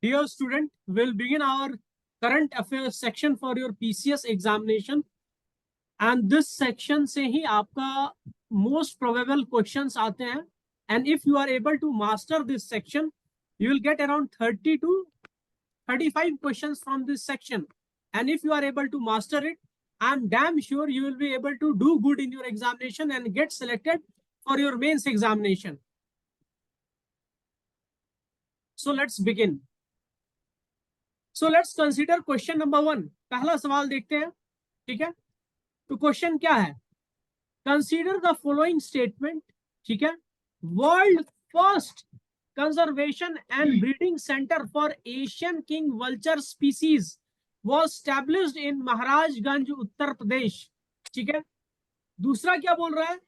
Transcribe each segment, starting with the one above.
Dear student, we'll begin our current affairs section for your PCS examination. And this section से ही आपका most probable questions आते हैं. And if you are able to master this section, you will get around 30 to 35 questions from this section. And if you are able to master it, I'm damn sure you will be able to do good in your examination and get selected for your mains examination. So let's begin. So let's consider question number 1. पहला सवाल देखते हैं. ठीक है, तो question क्या है? Consider the following statement. ठीक है, world first conservation and breeding centre for Asian king vulture species was established in Maharajganj Uttar Pradesh. ठीक है, दूसरा क्या बोल रहा है?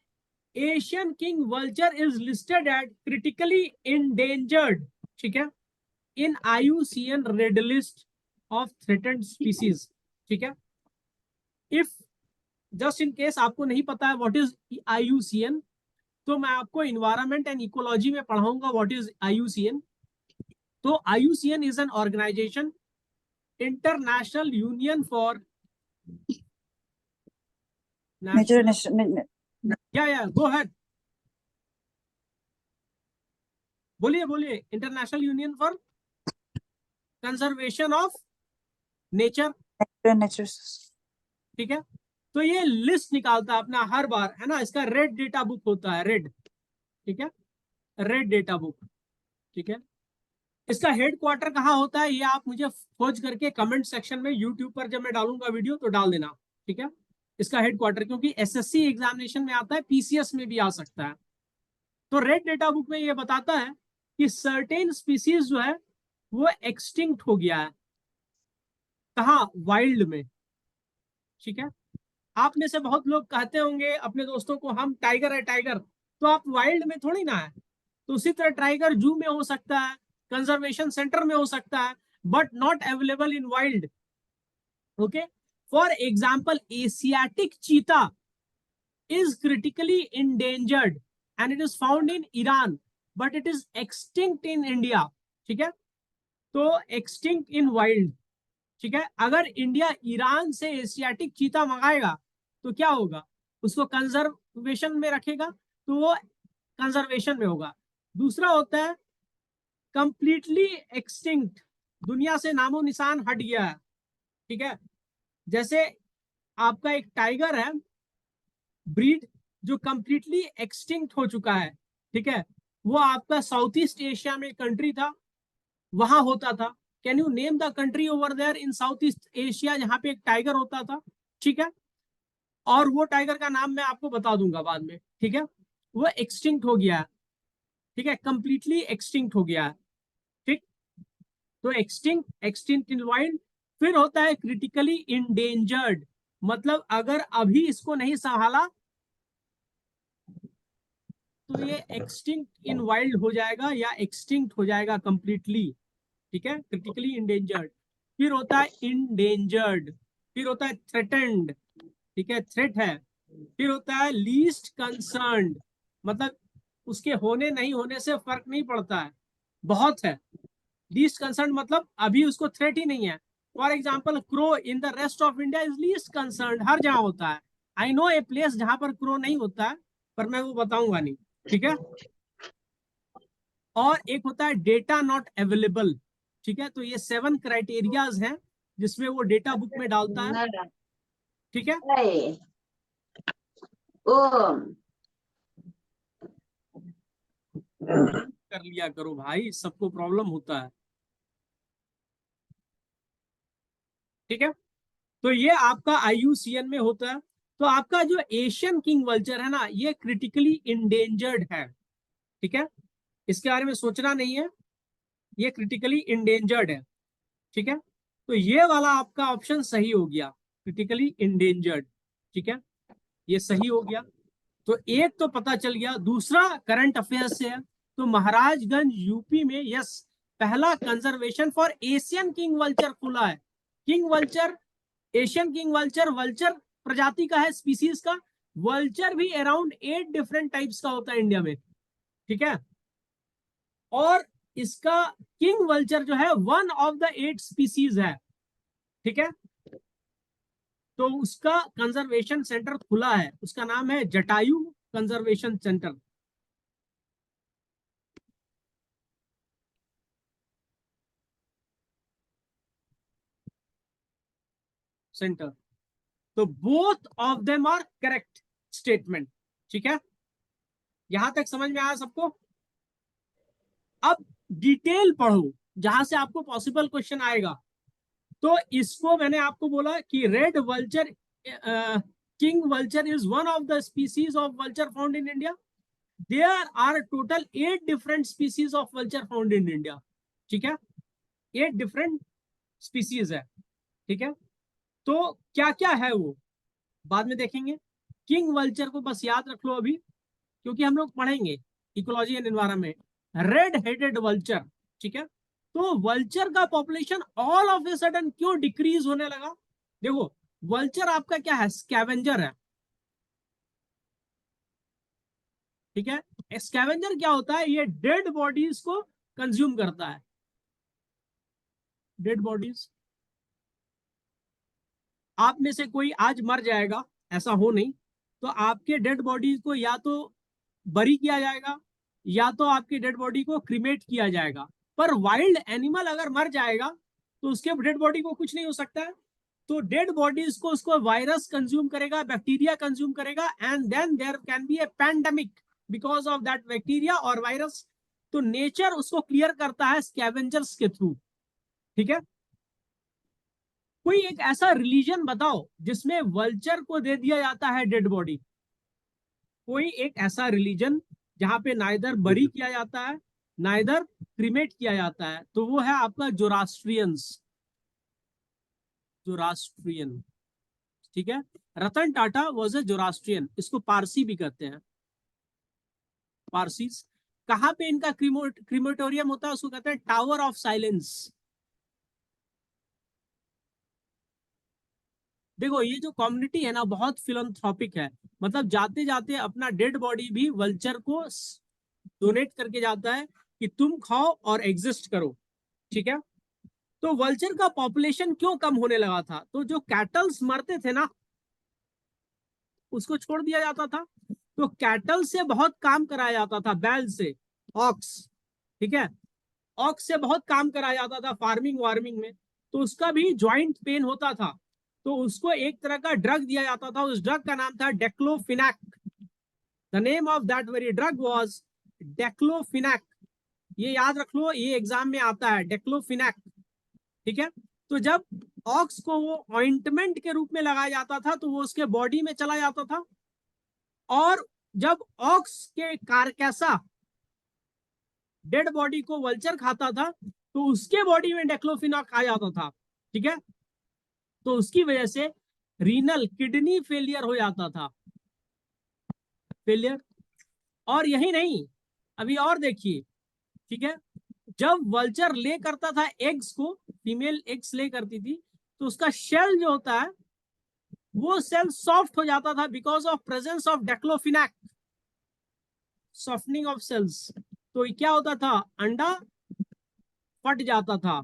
Asian king vulture is listed at critically endangered. ठीक है, in IUCN red list of threatened species. ठीक है, इफ जस्ट इन केस आपको नहीं पता है व्हाट इज IUCN, तो मैं आपको इन्वायरमेंट एंड इकोलॉजी में पढ़ाऊंगा व्हाट इज IUCN. तो IUCN is an organisation, international union for या गो अहेड, बोलिए. International union for conservation of nature. ठीक है, तो ये लिस्ट निकालता है अपना हर बार, है ना. इसका रेड डेटा बुक होता है, रेड. ठीक है, रेड डेटा बुक. ठीक है, इसका हेडक्वार्टर कहाँ होता है ये आप मुझे खोज करके कमेंट सेक्शन में यूट्यूब पर जब मैं डालूंगा वीडियो तो डाल देना. ठीक है, इसका हेडक्वार्टर, क्योंकि SSC एग्जामिनेशन में आता है, PCS में भी आ सकता है. तो रेड डेटा बुक में ये बताता है कि सर्टेन स्पीसीज जो है वो एक्सटिंक्ट हो गया है. कहाँ? वाइल्ड में. ठीक है, आप में से बहुत लोग कहते होंगे अपने दोस्तों को हम टाइगर है टाइगर, तो आप वाइल्ड में थोड़ी ना है. तो उसी तरह टाइगर जू में हो सकता है, कंजर्वेशन सेंटर में हो सकता है, but not available in wild. Okay, for example Asiatic cheetah is critically endangered and it is found in Iran but it is extinct in India. ठीक है, तो extinct in wild. ठीक है, अगर इंडिया ईरान से एशियाटिक चीता मंगाएगा तो क्या होगा? उसको कंजर्वेशन में रखेगा तो वो कंजर्वेशन में होगा. दूसरा होता है कंप्लीटली एक्सटिंक्ट, दुनिया से नामो निशान हट गया है. ठीक है, जैसे आपका एक टाइगर है ब्रीड जो कंप्लीटली एक्सटिंक्ट हो चुका है. ठीक है, वो आपका साउथ ईस्ट एशिया में कंट्री था, वहां होता था. Can you name the country over there in South East Asia जहां पे एक टाइगर होता था? ठीक है, और वो टाइगर का नाम मैं आपको बता दूंगा बाद में. ठीक है, वो एक्सटिंक्ट हो गया है. ठीक है, कंप्लीटली एक्सटिंक्ट हो गया है. ठीक, तो एक्सटिंक्ट इन वाइल्ड. फिर होता है क्रिटिकली इंडेंजर्ड, मतलब अगर अभी इसको नहीं संभाला तो ये एक्सटिंक्ट इन वाइल्ड हो जाएगा या एक्सटिंक्ट हो जाएगा कंप्लीटली. ठीक है, क्रिटिकली इंडेंजर्ड. फिर होता है इंडेंजर्ड. फिर होता है थ्रेटेंड. ठीक है, थ्रेट है. फिर होता है लीस्ट कंसर्न्ड, मतलब उसके होने नहीं होने से फर्क नहीं पड़ता है, बहुत है. लीस्ट कंसर्न्ड मतलब अभी उसको थ्रेट ही नहीं है. For example crow in the rest of India is least concerned. हर जगह होता है. आई नो ए प्लेस जहां पर क्रो नहीं होता है, पर मैं वो बताऊंगा नहीं. ठीक है, और एक होता है डेटा नॉट अवेलेबल. ठीक है, तो ये 7 क्राइटेरियाज हैं जिसमें वो डेटा बुक में डालता है. ठीक है, कर लिया करो भाई, सबको प्रॉब्लम होता है. ठीक है, तो ये आपका IUCN में होता है. तो आपका जो एशियन किंग वल्चर है ना, ये क्रिटिकली इंडेंजर्ड है. ठीक है, इसके बारे में सोचना नहीं है, ये क्रिटिकली इंडेंजर्ड है. ठीक है, तो ये वाला आपका ऑप्शन सही हो गया, क्रिटिकली इंडेंजर्ड. ठीक है, ये सही हो गया. तो एक तो पता चल गया. दूसरा करंट अफेयर्स से है. तो महाराजगंज यूपी में यस पहला conservation for Asian king vulture खुला है. King vulture, Asian king vulture, vulture प्रजाति का है, स्पीसीज का. वल्चर भी अराउंड 8 डिफरेंट टाइप्स का होता है इंडिया में. ठीक है, और इसका किंग वल्चर जो है 1 ऑफ द 8 स्पीसीज है, ठीक है। तो उसका कंजर्वेशन सेंटर खुला है, उसका नाम है जटायु कंजर्वेशन सेंटर। सेंटर। तो both of them are correct statement, ठीक है। यहां तक समझ में आया सबको? अब डिटेल पढ़ो, जहां से आपको पॉसिबल क्वेश्चन आएगा। तो इसको मैंने आपको बोला कि red vulture, king vulture is one of the species of vulture found in India. There are total 8 different species of vulture found in India, ठीक है। 8 डिफरेंट स्पीसीज है, ठीक है। तो क्या क्या है वो बाद में देखेंगे। किंग वल्चर को बस याद रख लो अभी, क्योंकि हम लोग पढ़ेंगे ecology and environment. Red headed vulture, ठीक है। तो वल्चर का population all of a sudden क्यों डिक्रीज होने लगा? देखो, वल्चर आपका क्या है? स्कैवेंजर है, ठीक है। स्कैवेंजर क्या होता है? ये डेड बॉडीज को कंज्यूम करता है। डेड बॉडीज, आप में से कोई आज मर जाएगा, ऐसा हो नहीं, तो आपके डेड बॉडीज को या तो बरी किया जाएगा, या तो आपकी डेड बॉडी को क्रीमेट किया जाएगा। पर वाइल्ड एनिमल अगर मर जाएगा तो उसके डेड बॉडी को कुछ नहीं हो सकता है। तो डेड बॉडीज को उसको वायरस कंज्यूम करेगा, बैक्टीरिया कंज्यूम करेगा, and then there can be a pandemic because of that bacteria और वायरस। तो नेचर उसको क्लियर करता है स्कैवेंजर्स के थ्रू, ठीक है। कोई एक ऐसा रिलीजन बताओ जिसमें वल्चर को दे दिया जाता है डेड बॉडी। कोई एक ऐसा रिलीजन जहां पे नाइदर बरी किया जाता है, नाइदर क्रीमेट किया जाता है, तो वो है आपका जोरास्ट्रियंस। जोरास्ट्रियन, ठीक है। Ratan Tata was a Zoroastrian, इसको पारसी भी कहते हैं, पारसीस। कहां पे इनका क्रीमेटोरियम होता है? उसको कहते हैं टावर ऑफ साइलेंस। देखो, ये जो कम्युनिटी है ना, बहुत फिलंथ्रोपिक है। मतलब जाते जाते अपना डेड बॉडी भी वल्चर को डोनेट करके जाता है कि तुम खाओ और एग्जिस्ट करो, ठीक है। तो वल्चर का पॉपुलेशन क्यों कम होने लगा था? तो जो कैटल्स मरते थे ना, उसको छोड़ दिया जाता था। तो कैटल से बहुत काम कराया जाता था, बैल से, ऑक्स, ठीक है। ऑक्स से बहुत काम कराया जाता था फार्मिंग वार्मिंग में। तो उसका भी ज्वाइंट पेन होता था, तो उसको एक तरह का ड्रग दिया जाता था। उस ड्रग का नाम था diclofenac. The name of that very drug was diclofenac. ये याद रख लो, ये एग्जाम में आता है, डेक्लोफिनैक, ठीक है। तो जब ऑक्स को वो ऑइंटमेंट के रूप में लगाया जाता था तो वो उसके बॉडी में चला जाता था। और जब ऑक्स के कारकैसा, डेड बॉडी को वल्चर खाता था, तो उसके बॉडी में डेक्लोफिनैक आ जाता था, ठीक है। तो उसकी वजह से रीनल किडनी फेलियर हो जाता था, फेलियर। और यही नहीं, अभी और देखिए, ठीक है। जब वल्चर ले करता था एग्स को, फीमेल एग्स ले करती थी, तो उसका शेल जो होता है वो सेल सॉफ्ट हो जाता था because of presence of diclofenac, softening of cells. तो क्या होता था? अंडा फट जाता था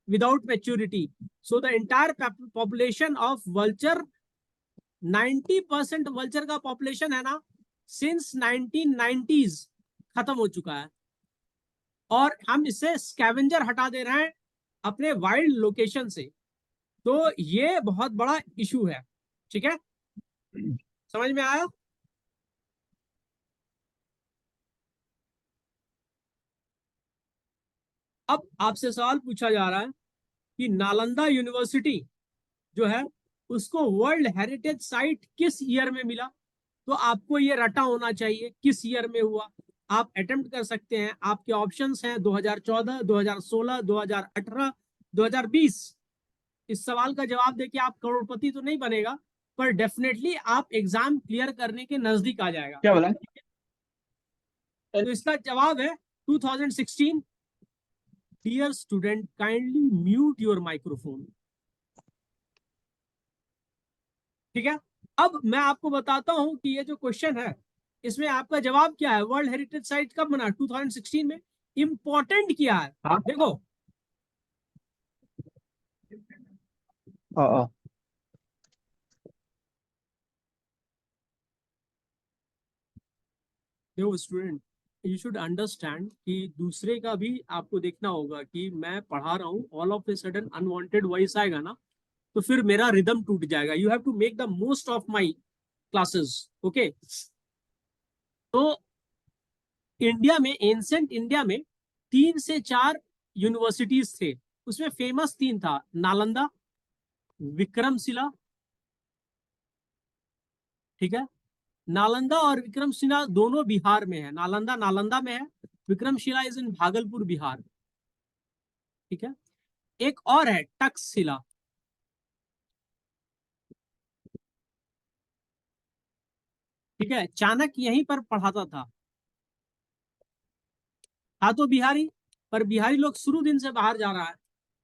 without maturity. So the entire population of vulture, 90% vulture का पॉपुलेशन है ना, सिंस 1990s खत्म हो चुका है। और हम इससे स्कैवेंजर हटा दे रहे हैं अपने वाइल्ड लोकेशन से। तो ये बहुत बड़ा इशू है, ठीक है। समझ में आया? अब आपसे सवाल पूछा जा रहा है कि नालंदा यूनिवर्सिटी जो है उसको वर्ल्ड हेरिटेज साइट किस ईयर में मिला? तो आपको ये रटा होना चाहिए किस ईयर में हुआ। आप अटेम्प्ट कर सकते हैं, आपके ऑप्शंस हैं 2014, 2016, 2018, 2020। इस सवाल का जवाब देके आप करोड़पति तो नहीं बनेगा, पर डेफिनेटली आप एग्जाम क्लियर करने के नजदीक आ जाएगा। क्या बोला? तो इसका जवाब है 2016। Dear student, kindly mute your microphone, ठीक है। अब मैं आपको बताता हूं कि ये जो क्वेश्चन है इसमें आपका जवाब क्या है। वर्ल्ड हेरिटेज साइट कब बना? 2016 में। इंपॉर्टेंट क्या है? हाँ। देखो, हाँ। देखो स्टूडेंट, यू शुड अंडरस्टैंड कि दूसरे का भी आपको देखना होगा कि मैं पढ़ा रहा हूँ, all of a sudden unwanted voice आएगा ना, तो फिर मेरा रिदम टूट जाएगा। You have to make the most of my classes. Okay, तो इंडिया में, एंसेंट इंडिया में 3 से 4 यूनिवर्सिटीज थे। उसमें फेमस 3 था, नालंदा, विक्रमशिला, ठीक है। नालंदा और विक्रमशिला दोनों बिहार में है। नालंदा नालंदा में है, विक्रमशिला इज इन भागलपुर बिहार, ठीक है। एक और है तक्षशिला, ठीक है। चाणक्य यहीं पर पढ़ाता था तो बिहारी, पर बिहारी लोग शुरू दिन से बाहर जा रहा है,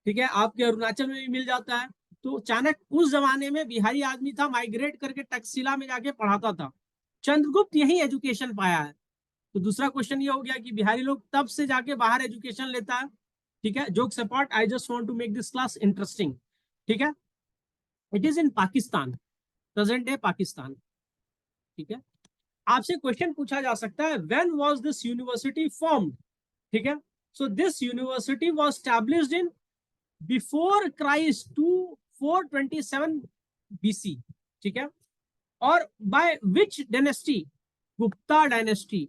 ठीक है। आपके अरुणाचल में भी मिल जाता है। तो चाणक्य उस जमाने में बिहारी आदमी था, माइग्रेट करके तक्षशिला में जाके पढ़ाता था। चंद्रगुप्त यही एजुकेशन पाया है। तो दूसरा क्वेश्चन ये हो गया कि बिहारी लोग तब से जाके बाहर एजुकेशन लेता है, ठीक है। Jokes apart, I just want to make this class interesting, ठीक है। It is in Pakistan, present day Pakistan, ठीक है। आपसे क्वेश्चन पूछा जा सकता है, when was this university formed, ठीक है। So this university was established in before Christ 2427 BC, ठीक है। और by which dynasty? Gupta dynasty,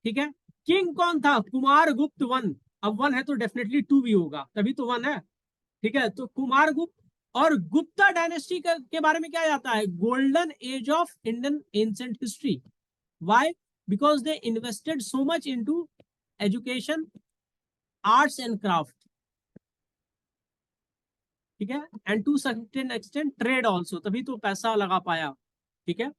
ठीक है। किंग कौन था? कुमार गुप्त वन। अब वन है तो डेफिनेटली टू भी होगा, तभी तो वन है, ठीक है। तो कुमार गुप्त। और गुप्ता डायनेस्टी के बारे में क्या जाता है? Golden age of Indian ancient history. Why? Because they invested so much into education, arts and craft, ठीक है। And to certain extent trade also, तभी तो पैसा लगा पाया, ठीक है।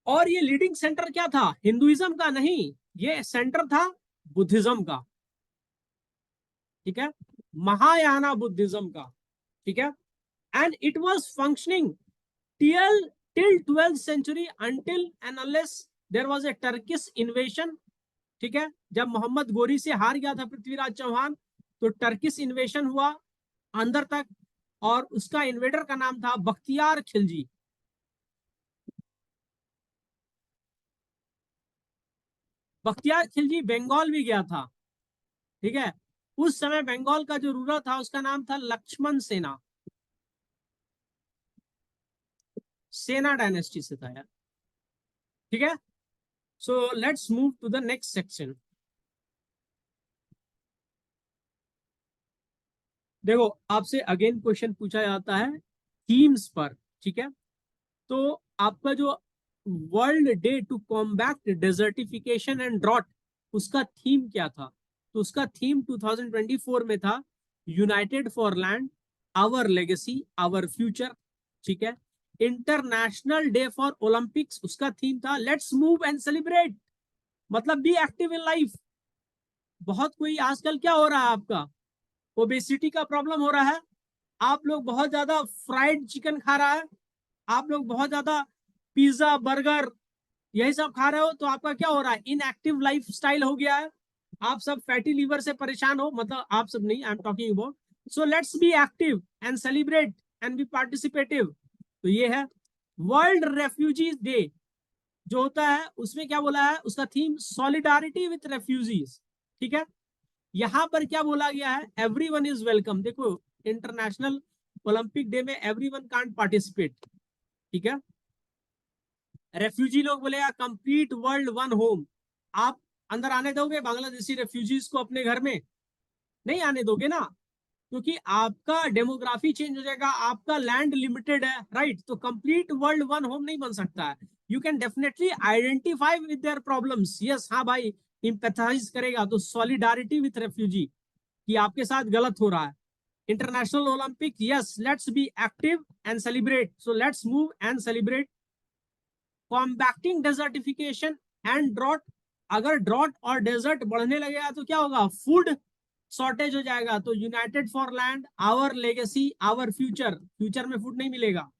और ये लीडिंग सेंटर क्या था? हिंदुइज्म का नहीं, ये सेंटर था बुद्धिज्म का, ठीक है। महायाना बुद्धिज्म का, ठीक है। And it was functioning till till 12th century until and unless there was a Turkish invasion, ठीक है। जब मोहम्मद गोरी से हार गया था पृथ्वीराज चौहान, तो टर्किश इन्वेशन हुआ अंदर तक, और उसका इन्वेडर का नाम था बख्तियार खिलजी। बख्तियार खिलजी बंगाल भी गया था, ठीक है। उस समय बंगाल का जो रूलर था उसका नाम था लक्ष्मण सेना। सेना डायनेस्टी से था यार, ठीक है। So let's move to the next section. देखो, आपसे अगेन क्वेश्चन पूछा जाता है थीम्स पर, ठीक है। तो आपका जो world day to combat desertification and drought, उसका थीम क्या था? तो उसका थीम 2024 में था united for land, our legacy, our future, ठीक है। इंटरनेशनल डे फॉर ओलंपिक्स, उसका थीम था लेट्स मूव एंड सेलिब्रेट, मतलब बी एक्टिव इन लाइफ। बहुत कोई आजकल क्या हो रहा है आपका, ओबेसिटी का प्रॉब्लम हो रहा है। आप लोग बहुत ज्यादा फ्राइड चिकन खा रहा है, आप लोग बहुत ज्यादा पिज्जा बर्गर यही सब खा रहे हो, तो आपका क्या हो रहा है? इनएक्टिव लाइफ स्टाइल हो गया है। आप सब फैटी लीवर से परेशान हो, मतलब आप सब नहीं, I am talking about. So let's be active and celebrate and be participative. तो ये है वर्ल्ड रेफ्यूजीज डे जो होता है, उसमें क्या बोला है? उसका थीम सॉलिडारिटी विथ रेफ्यूजीज, ठीक है। यहां पर क्या बोला गया है? Every one is welcome. देखो, इंटरनेशनल ओलंपिक डे में एवरी वन कांट पार्टिसिपेट, ठीक है। रेफ्यूजी लोग बोलेगा कंप्लीट वर्ल्ड वन होम। आप अंदर आने दोगे बांग्लादेशी रेफ्यूजीज को अपने घर में? नहीं आने दोगे ना, क्योंकि आपका डेमोग्राफी चेंज हो जाएगा, आपका लैंड लिमिटेड है, राइट। तो कंप्लीट वर्ल्ड वन होम नहीं बन सकता है। You can definitely identify with their problems, yes, हाँ भाई, इंपैथाइज करेगा। तो सॉलिडारिटी विथ रेफ्यूजी कि आपके साथ गलत हो रहा है। International Olympic, yes, let's be active and celebrate. So let's move and celebrate. Combating desertification and drought, अगर ड्रॉट और डेजर्ट बढ़ने लगेगा तो क्या होगा? फूड शॉर्टेज हो जाएगा। तो united for land, our legacy, our future, future में फूड नहीं मिलेगा,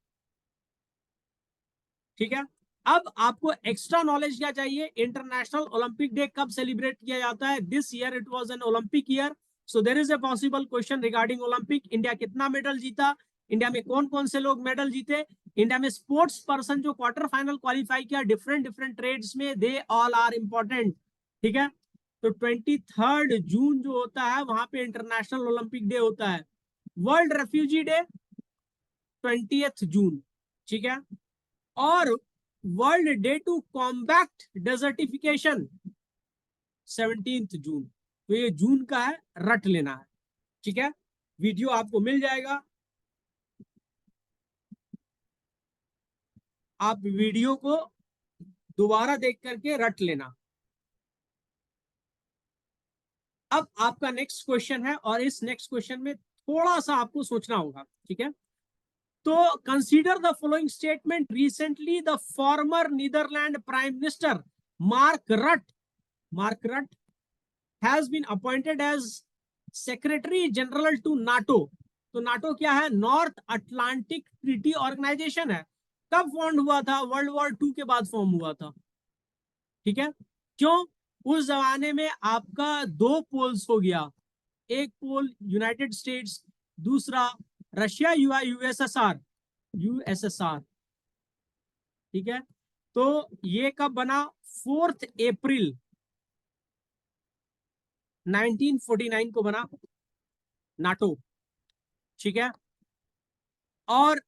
ठीक है। अब आपको एक्स्ट्रा नॉलेज क्या चाहिए? इंटरनेशनल ओलंपिक डे कब सेलिब्रेट किया जाता है? This year it was an Olympic year, so there is a possible question regarding Olympic. India कितना मेडल जीता? इंडिया में कौन कौन से लोग मेडल जीते? इंडिया में स्पोर्ट्स पर्सन जो क्वार्टर फाइनल क्वालिफाई किया डिफरेंट डिफरेंट ट्रेड्स में, दे ऑल आर इंपॉर्टेंट। ठीक है, तो 23 जून जो होता है वहां पे इंटरनेशनल ओलंपिक डे होता है। World refugee day 20 June. ठीक है, और world day to combat desertification 17 June. तो ये जून का है, रट लेना है। ठीक है, वीडियो आपको मिल जाएगा, आप वीडियो को दोबारा देख करके रट लेना। अब आपका नेक्स्ट क्वेश्चन है, और इस नेक्स्ट क्वेश्चन में थोड़ा सा आपको सोचना होगा। ठीक है, तो consider the following statement. Recently the former Netherland prime minister Mark Rutte has been appointed as secretary general to NATO. तो नाटो क्या है? नॉर्थ अटलांटिक ट्रीटी ऑर्गेनाइजेशन है। कब फॉर्म हुआ था? वर्ल्ड वॉर 2 के बाद फॉर्म हुआ था। ठीक है, क्यों? उस जमाने में आपका दो पोल्स हो गया, एक पोल यूनाइटेड स्टेट्स, दूसरा रशिया, यूएसएसआर। ठीक है, तो ये कब बना? 4 अप्रैल 1949 को बना नाटो। ठीक है, और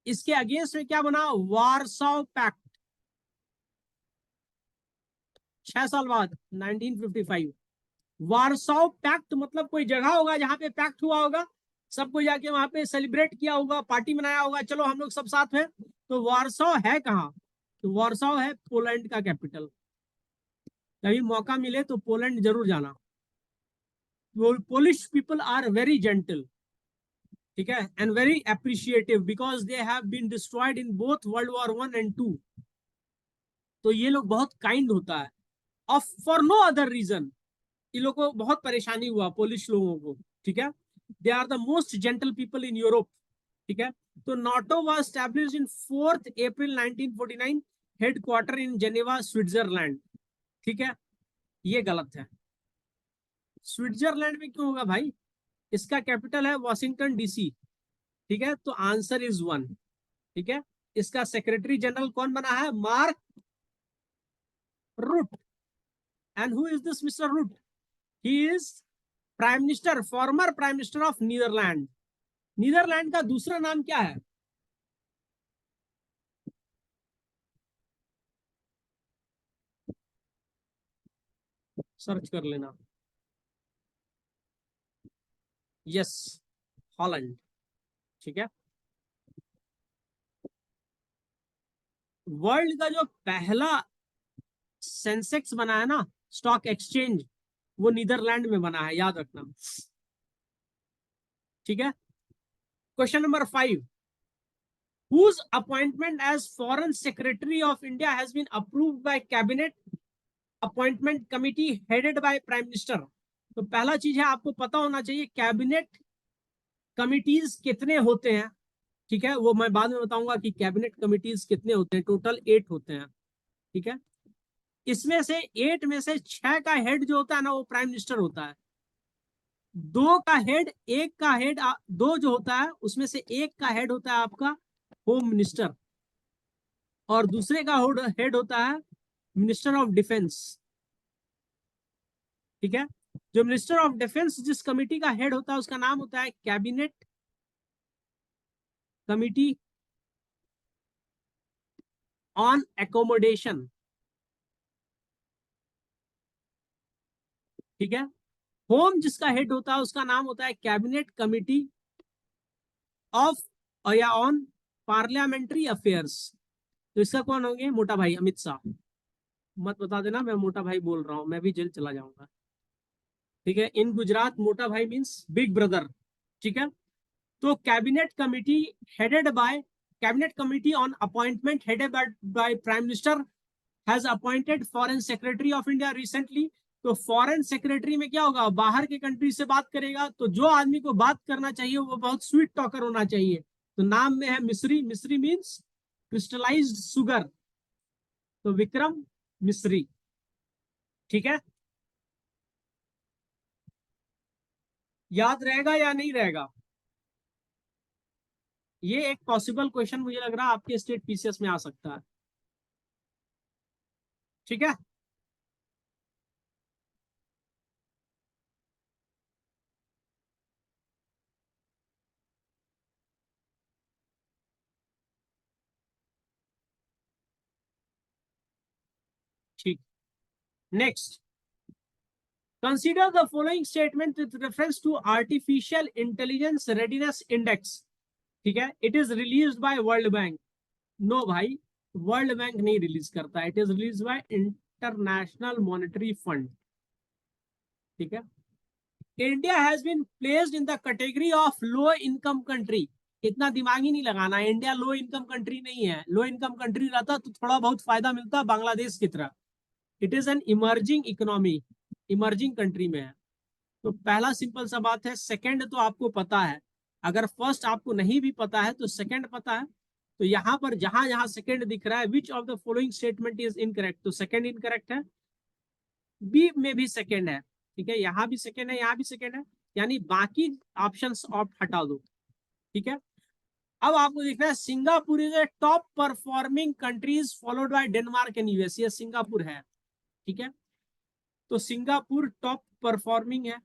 इसके अगेंस्ट में क्या बना? वार्साव पैक्ट 6 साल बाद 1955। वार्साव पैक्ट मतलब कोई जगह होगा जहां पे पैक्ट हुआ होगा, सबको जाके वहां पे सेलिब्रेट किया होगा, पार्टी मनाया होगा, चलो हम लोग सब साथ हैं। तो वार्साव है कहाँ? तो वार्साव है पोलैंड का कैपिटल। कभी मौका मिले तो पोलैंड जरूर जाना। Polish people are very gentle. ठीक है, and very appreciative because they have been destroyed in both world war 1 and 2। तो ये लोग बहुत काइंड होता है, of for no other reason. इन लोगों को बहुत परेशानी हुआ पोलिश लोगों को। ठीक है, they are the most gentle people in Europe. ठीक है, तो NATO was established in 4 April 1949, headquarter in Geneva, Switzerland. ठीक है, ये गलत है। स्विट्जरलैंड में क्यों होगा भाई? इसका कैपिटल है वॉशिंगटन डीसी। ठीक है, तो आंसर इज 1। ठीक है, इसका सेक्रेटरी जनरल कौन बना है? Mark Rutte. And who is this Mister Rutte? He is prime minister, former prime minister of Netherland. Netherland का दूसरा नाम क्या है? सर्च कर लेना। Yes, Holland. ठीक है, वर्ल्ड का जो पहला सेंसेक्स बना है ना, स्टॉक एक्सचेंज, वो नीदरलैंड में बना है, याद रखना। ठीक है, question number 5। Whose appointment as Foreign Secretary of India has been approved by Cabinet Appointment Committee headed by Prime Minister? तो पहला चीज है, आपको पता होना चाहिए कैबिनेट कमिटीज कितने होते हैं। ठीक है, वो मैं बाद में बताऊंगा कि कैबिनेट कमिटीज कितने होते हैं। टोटल 8 होते हैं। ठीक है, इसमें से 8 में से 6 का हेड जो होता है ना, वो प्राइम मिनिस्टर होता है। 2 का हेड, एक का हेड, 2 जो होता है उसमें से एक का हेड होता है आपका होम मिनिस्टर, और दूसरे का हेड होता है मिनिस्टर ऑफ डिफेंस। ठीक है, जो मिनिस्टर ऑफ डिफेंस जिस कमिटी का हेड होता है उसका नाम होता है कैबिनेट कमिटी ऑन एकोमोडेशन। ठीक है, होम जिसका हेड होता है उसका नाम होता है कैबिनेट कमिटी ऑफ या ऑन पार्लियामेंट्री अफेयर्स। तो इसका कौन होंगे? मोटा भाई अमित शाह। मत बता देना मैं मोटा भाई बोल रहा हूं, मैं भी जेल चला जाऊंगा। ठीक है, इन गुजरात मोटा भाई मीन्स बिग ब्रदर। ठीक है, तो cabinet committee headed by cabinet committee on appointment headed by prime minister has appointed foreign secretary of India recently. तो फॉरेन सेक्रेटरी में क्या होगा? बाहर के कंट्री से बात करेगा, तो जो आदमी को बात करना चाहिए वो बहुत स्वीट टॉकर होना चाहिए। तो नाम में है मिस्री। मिस्री मीन्स क्रिस्टलाइज्ड सुगर। तो विक्रम मिस्री। ठीक है, याद रहेगा या नहीं रहेगा? ये एक पॉसिबल क्वेश्चन मुझे लग रहा है आपके स्टेट पीसीएस में आ सकता है। ठीक है, ठीक। Next, consider the following statement with reference to artificial intelligence readiness index. ठीक है, it is release by World Bank. No भाई, वर्ल्ड बैंक नहीं रिलीज करता, it is release by International Monetary Fund. ठीक है, India has been placed in the category of low income country. इतना दिमाग ही नहीं लगाना, इंडिया लो इनकम कंट्री नहीं है। लो इनकम कंट्री रहता तो थोड़ा बहुत फायदा मिलता बांग्लादेश की तरह। It is an emerging economy, emerging country में है। तो पहला सिंपल सा बात है। सेकंड तो आपको पता है, अगर फर्स्ट आपको नहीं भी पता है तो सेकंड पता है। तो यहाँ पर जहां जहां सेकंड दिख रहा है, विच of the following statement is incorrect, तो सेकंड इनकरेक्ट है। बी में भी सेकंड है। ठीक है, यहाँ भी सेकंड है, यहाँ भी सेकंड है, यानी बाकी ऑप्शन ऑफ हटा दो। ठीक है, अब आपको देखना है Singapore is a top performing countries followed by Denmark and US. ये सिंगापुर है। ठीक है, तो सिंगापुर टॉप परफॉर्मिंग है,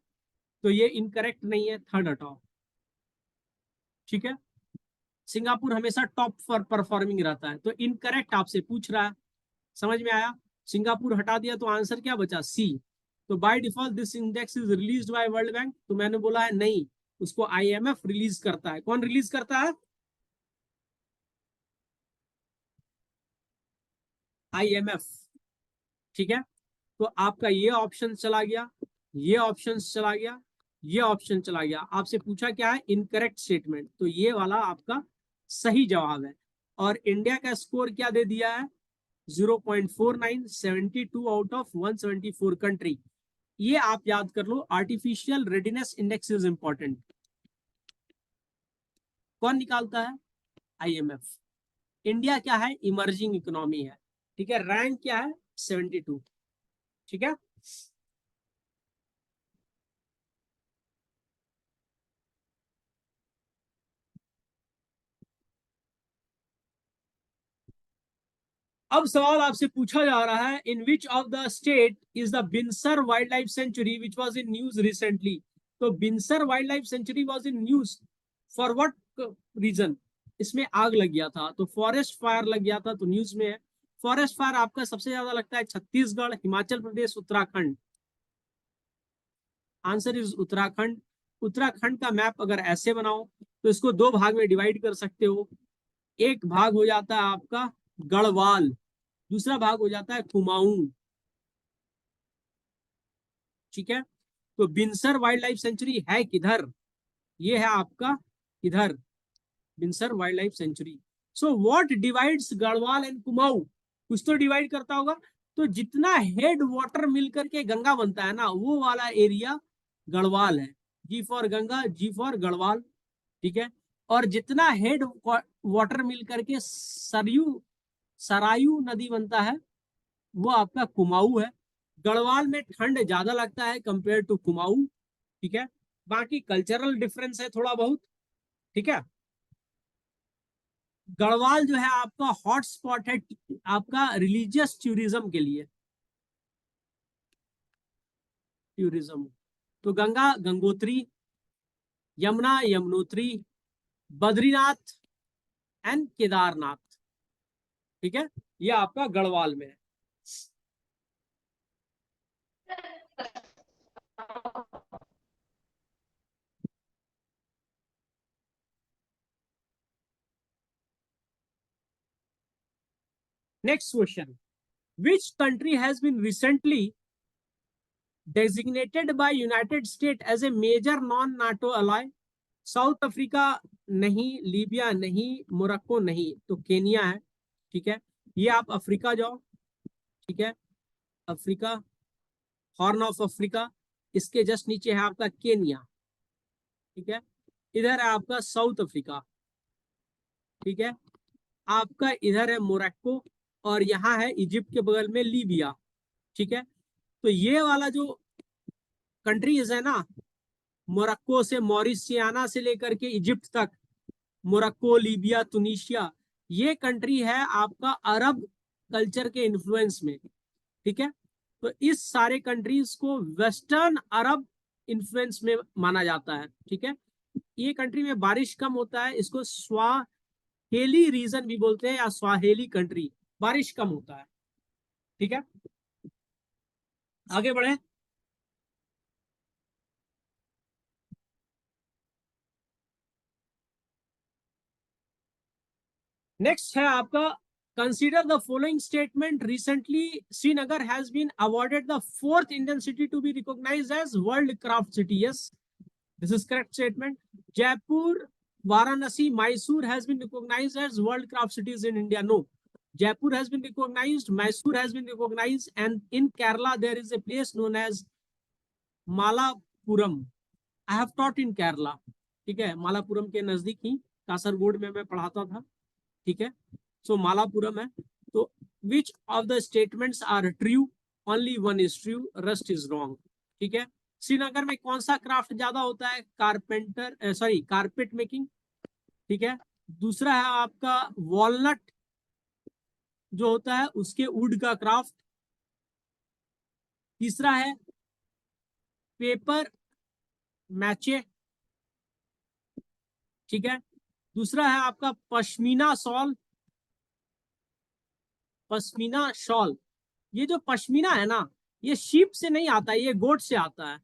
तो ये इनकरेक्ट नहीं है, थर्ड हटाओ। ठीक है, सिंगापुर हमेशा टॉप पर परफॉर्मिंग रहता है, तो इनकरेक्ट आपसे पूछ रहा है। समझ में आया? सिंगापुर हटा दिया तो आंसर क्या बचा? सी। तो by default this index is released by World bank, तो मैंने बोला है नहीं, उसको आईएमएफ रिलीज करता है। कौन रिलीज करता है? आईएमएफ। ठीक है, तो आपका ये ऑप्शन चला गया, ये ऑप्शन चला गया, ये ऑप्शन चला गया। आपसे पूछा क्या है? इनकरेक्ट स्टेटमेंट, तो ये वाला आपका सही जवाब है। और इंडिया का स्कोर क्या दे दिया है? 0.49, 72 आउट ऑफ 174 कंट्री। ये आप याद कर लो, artificial readiness index is important. कौन निकालता है? आईएमएफ। इंडिया क्या है? इमर्जिंग इकोनॉमी है। ठीक है, रैंक क्या है? 72। ठीक है, अब सवाल आपसे पूछा जा रहा है, in which of the state is the Binsar wild life sanctuary which was in news recently. तो Binsar wild life sanctuary was in news for what reason? इसमें आग लग गया था, तो फॉरेस्ट फायर लग गया था, तो न्यूज में है। फॉरेस्ट फायर आपका सबसे ज्यादा लगता है छत्तीसगढ़, हिमाचल प्रदेश, उत्तराखंड। Answer is Uttarakhand. उत्तराखंड का मैप अगर ऐसे बनाओ तो इसको दो भाग में डिवाइड कर सकते हो। एक भाग हो जाता है आपका गढ़वाल, दूसरा भाग हो जाता है कुमाऊं। ठीक है, तो बिनसर वाइल्ड लाइफ सेंचुरी है किधर? ये है आपका इधर, Binsar wild life sanctuary. So what divides Garhwal and Kumaon? कुछ तो डिवाइड करता होगा। तो जितना हेड वाटर मिलकर के गंगा बनता है ना, वो वाला एरिया गढ़वाल है। G for Ganga, G for Garhwal. ठीक है, और जितना हेड वाटर मिल करके सरयू, सरायू नदी बनता है, वो आपका कुमाऊं है। गढ़वाल में ठंड ज्यादा लगता है कंपेयर टू कुमाऊं। ठीक है, बाकी कल्चरल डिफरेंस है थोड़ा बहुत। ठीक है, गढ़वाल जो है आपका हॉट स्पॉट है आपका रिलीजियस टूरिज्म के लिए। टूरिज्म, तो गंगा गंगोत्री, यमुना यमुनोत्री, बद्रीनाथ एंड केदारनाथ। ठीक है, ये आपका गढ़वाल में है। Next question, which country has been recently designated by United States as a major non-NATO ally। South Africa नहीं, लीबिया नहीं, मोरक्को नहीं, तो केनिया है। ठीक है, ये आप अफ्रीका जाओ। ठीक है, अफ्रीका, हॉर्न ऑफ अफ्रीका, इसके जस्ट नीचे है आपका केनिया। ठीक है, इधर है आपका साउथ अफ्रीका। ठीक है, आपका इधर है मोरक्को, और यहाँ है इजिप्ट के बगल में लीबिया। ठीक है, तो ये वाला जो कंट्रीज है ना, मोरक्को से मॉरिसियाना से लेकर के इजिप्ट तक, मोरक्को, लीबिया, तुनिशिया, ये कंट्री है आपका अरब कल्चर के इन्फ्लुएंस में। ठीक है, तो इस सारे कंट्रीज को वेस्टर्न अरब इन्फ्लुएंस में माना जाता है। ठीक है, ये कंट्री में बारिश कम होता है, इसको स्वाहेली रीजन भी बोलते हैं या स्वाहेली कंट्री, बारिश कम होता है। ठीक है, आगे बढ़े। नेक्स्ट है आपका, consider the following statement, recently Srinagar has been awarded the 4th Indian city to be recognised as world craft city. Yes, this is correct statement. Jaipur, Varanasi, Mysore has been recognized as world craft cities in India. No, Jaipur has been recognized, Mysore has been recognized, and in Kerala there is a place known as Malapuram. I have taught in Kerala. ठीक है, मालापुरम के नजदीक ही कासरगोड में मैं पढ़ाता था। ठीक है, सो मालापुरम है। तो which of the statements are true? Only one is true, rest is wrong. ठीक है, श्रीनगर में कौन सा क्राफ्ट ज्यादा होता है? Carpet making. ठीक है, दूसरा है आपका वॉलनट जो होता है उसके वुड का क्राफ्ट। तीसरा है पेपर मैचे। ठीक है, दूसरा है आपका पश्मीना शॉल। पश्मीना शॉल, ये जो पश्मीना है ना, ये शीप से नहीं आता है, ये गोट से आता है।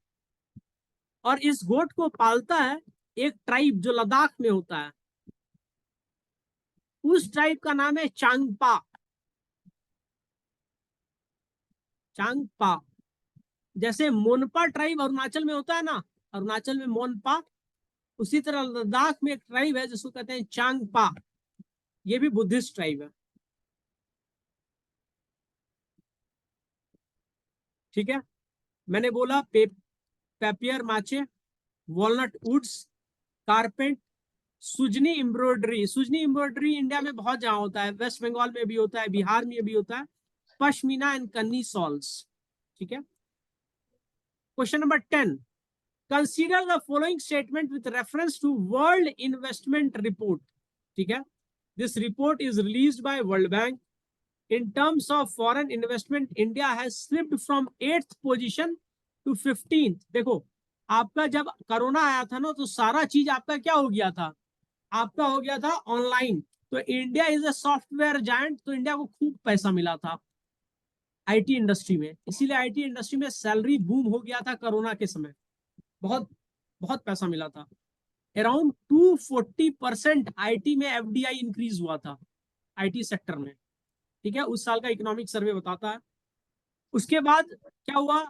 और इस गोट को पालता है एक ट्राइब जो लद्दाख में होता है, उस ट्राइब का नाम है चांगपा। चांगपा, जैसे मोनपा ट्राइब अरुणाचल में होता है ना, अरुणाचल में मोनपा, उसी तरह लद्दाख में एक ट्राइब है जिसको कहते हैं चांगपा, ये भी बुद्धिस्ट ट्राइब है। ठीक है, मैंने बोला papier mache, walnut woods, carpet, sozni embroidery. Sozni embroidery India में बहुत जगह होता है, वेस्ट बंगाल में भी होता है, बिहार में भी होता है। Pashmina and kani shawls. ठीक है, question number 10, consider the following statement with reference to World Investment Report. ठीक है, this report is released by World Bank. In terms of foreign investment, India has slipped from 8th position to 15th। देखो, आपका जब corona आया था ना, तो सारा चीज आपका क्या हो गया था? आपका हो गया था ऑनलाइन। तो India is a software giant, तो इंडिया को खूब पैसा मिला था आईटी इंडस्ट्री में, इसीलिए आईटी इंडस्ट्री में सैलरी बूम हो गया था कोरोना के समय, बहुत बहुत पैसा मिला था। अराउंड 240% आईटी में एफडीआई इंक्रीज हुआ था, आईटी सेक्टर में। ठीक है, उस साल का इकोनॉमिक सर्वे बताता है। उसके बाद क्या हुआ?